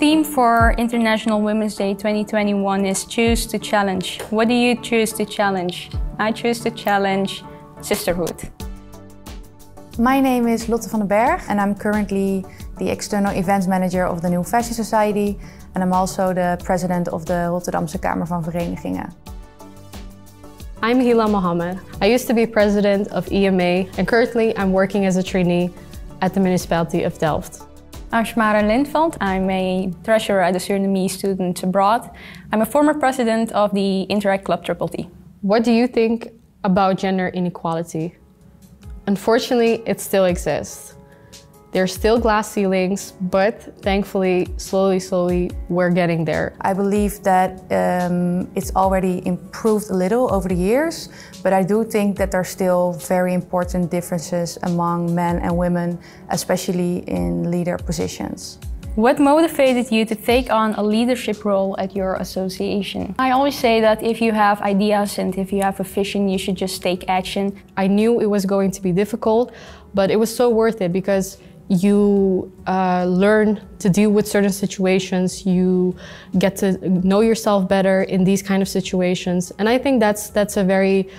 theme for International Women's Day 2021 is Choose to Challenge. What do you choose to challenge? I choose to challenge sisterhood. My name is Lotte van den Bergh and I'm currently the External Events Manager of the New Fashion Society and I'm also the President of the Rotterdamse Kamer van Verenigingen. I'm Hila Mohamed. I used to be President of EMA and currently I'm working as a trainee at the municipality of Delft. I'm Shemara Lindveld. I'm a treasurer at the Surinamese students abroad. I'm a former president of the Interact Club T. What do you think about gender inequality? Unfortunately, it still exists. There are still glass ceilings, but thankfully, slowly, we're getting there. I believe that it's already improved a little over the years, but I do think that there are still very important differences among men and women, especially in leader positions. What motivated you to take on a leadership role at your association? I always say that if you have ideas and if you have a vision, you should just take action. I knew it was going to be difficult, but it was so worth it because you learn to deal with certain situations, you get to know yourself better in these kind of situations. And I think that's a very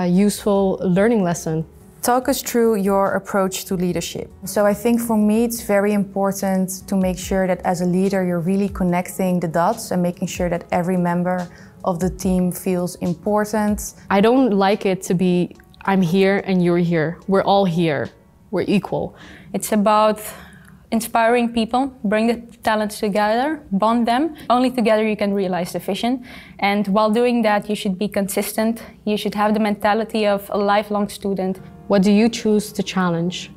useful learning lesson. Talk us through your approach to leadership. So I think for me it's very important to make sure that as a leader you're really connecting the dots and making sure that every member of the team feels important. I don't like it to be, I'm here and you're here. We're all here. We're equal. It's about inspiring people, bring the talents together, bond them. Only together you can realize the vision. And while doing that, you should be consistent. You should have the mentality of a lifelong student. What do you choose to challenge?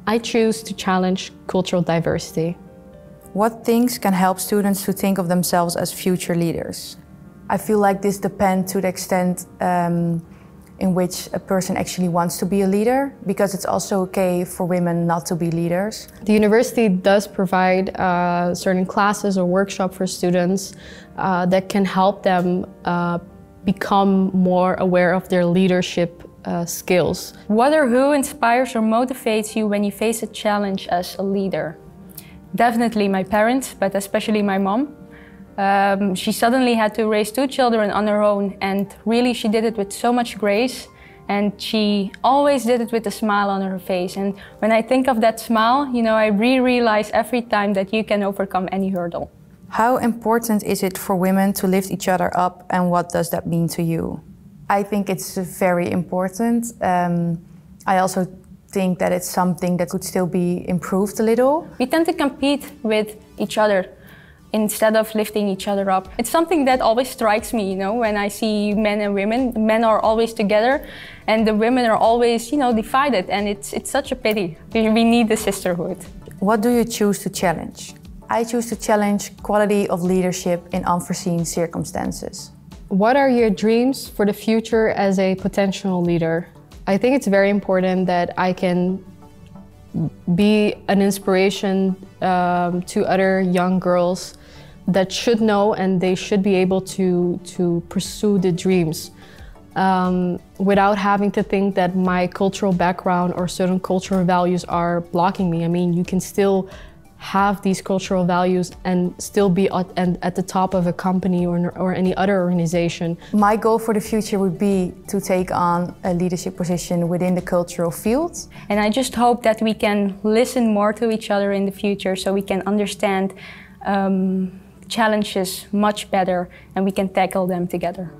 I choose to challenge cultural diversity. What things can help students to think of themselves as future leaders? I feel like this depends to the extent in which a person actually wants to be a leader, because it's also okay for women not to be leaders. The university does provide certain classes or workshops for students that can help them become more aware of their leadership skills. What or who inspires or motivates you when you face a challenge as a leader? Definitely my parents, but especially my mom. She suddenly had to raise 2 children on her own, and really she did it with so much grace, and she always did it with a smile on her face. And when I think of that smile, you know, I realize every time that you can overcome any hurdle. How important is it for women to lift each other up, and what does that mean to you? I think it's very important. I also think that it's something that could still be improved a little. We tend to compete with each other instead of lifting each other up. It's something that always strikes me, you know, when I see men and women. The men are always together and the women are always, you know, divided, and it's such a pity. We need the sisterhood. What do you choose to challenge? I choose to challenge quality of leadership in unforeseen circumstances. What are your dreams for the future as a potential leader? I think it's very important that I can be an inspiration to other young girls that should know and they should be able to pursue the dreams without having to think that my cultural background or certain cultural values are blocking me. I mean, you can still have these cultural values and still be at the top of a company or any other organization. My goal for the future would be to take on a leadership position within the cultural field. And I just hope that we can listen more to each other in the future so we can understand challenges much better and we can tackle them together.